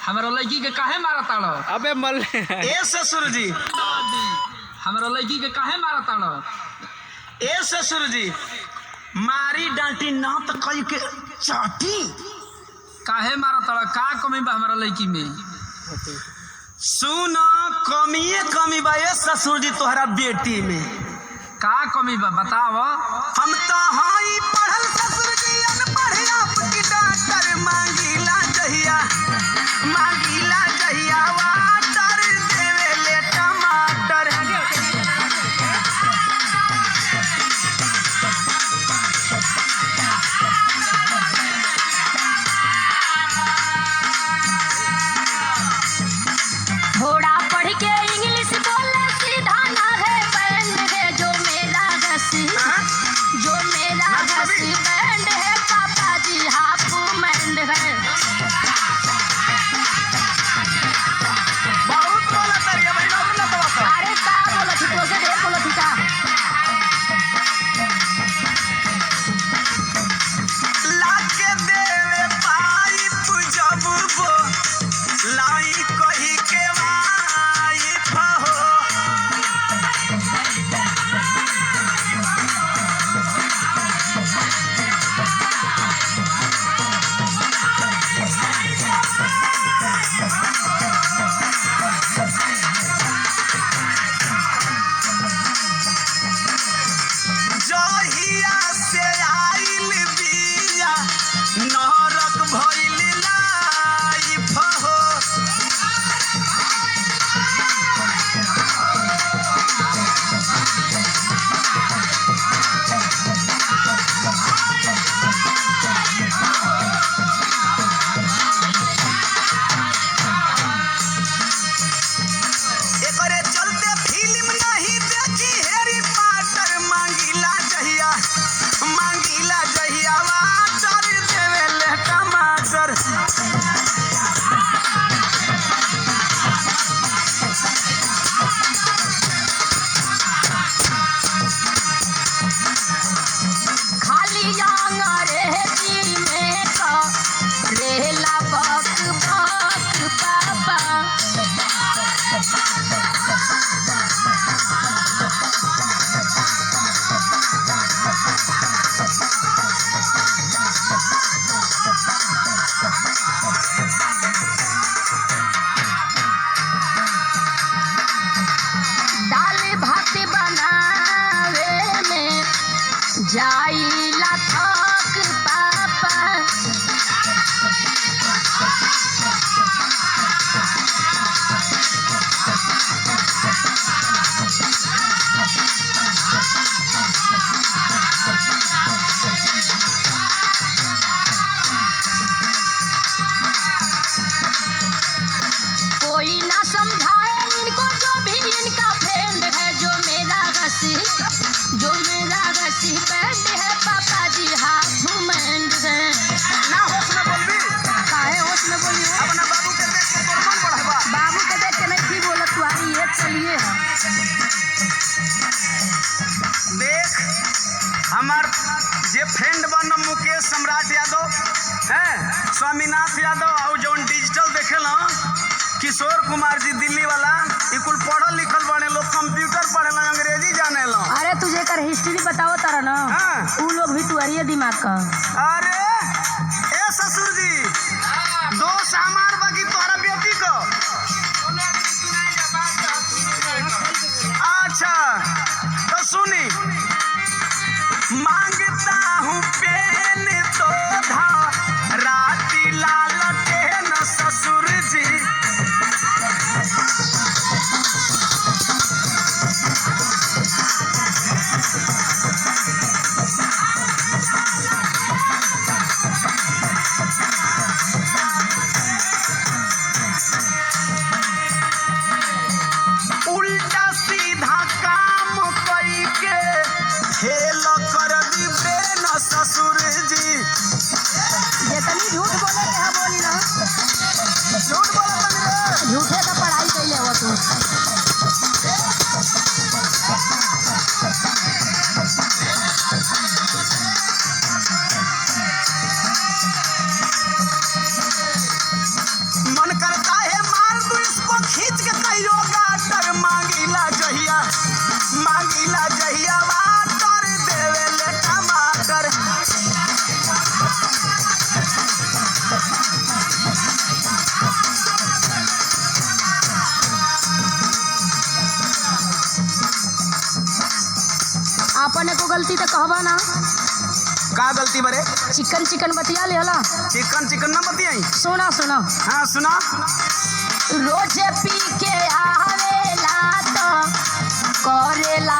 हमारा लड़की के काहे मारा ताड़ो? अबे मल ए ससुर जी, हमारा लड़की के काहे मारा ताड़ो? ए ससुर जी, मारी डांटी ना तो कई के चाटी। काहे मारा ताड़ो? का कमी बा हमारा लड़की में? सुनो, कमी बा ए ससुर जी तोहरा बेटी में। का कमी बा बताव। हम तो हाई पढ़ल ससुर जी, अनपढ़ आपकी डॉक्टर। मांगीला जहिया वाटर देवे ले टमाटर। थोड़ा पढ़ के इंग्लिश बोले सीधा ना है बैंड है जो मेरा घसी बैंड है पापा जी हाफ बैंड है। बहुत बोला तरिया भाई, बाबू ना तो अरे का बोला थी तो से ढेर बोला थी का। लाके देवे पाइप जब वो लाई कही के वाइफ हो। जहिया से आइल बिया नरक भइल लाइफ हो। एकरे चलते फिल्म नहीं देखी हैरी पॉटर। मांगीला जहिया वाटर देवे ले टमाटर। खाली अंग्रेजी में का रेला बक पापा। दाल भात बनावे में जाइला थक पापा। कोई ना समझाए इनको, जो भी इनका फ्रेंड है जो मेरा घसी बैंड है पापा जी हाफ बैंड है। ना होश में बोलबी, काहे होश में बोली हो? अपना बाबू के देख के तोर मन बढ़ेबा। बाबू को देख के नहीं थी बोला तुम्हारी ये चलिए है। देख हमार जे फ्रेंड बन मुकेश सम्राट यादव हैं, स्वामीनाथ यादव और जौन डिजिटल देखेला किशोर कुमार जी दिल्ली वाला, ई कुल पढ़ल लिखल बने लोग, कंप्यूटर पढ़ेला, अंग्रेजी जानेला। अरे तुझे कर हिस्ट्री बताओ तारा ना, हाँ। वो लोग भी तुम्हारी दिमाग का। अरे ए ससुर जी, दोस्त हमार बाकी तोहरा बेटी को। अच्छा तो सुनी, मांगता हूँ पेन तो राती लालटेन ससुर जी। गलती तो कहबा ना। का गलती बरे? चिकन चिकन बतिया ले हला। चिकन चिकन ना बतियाई। सुना सुना। हाँ सुना। रोज पी के आवेला तो करेला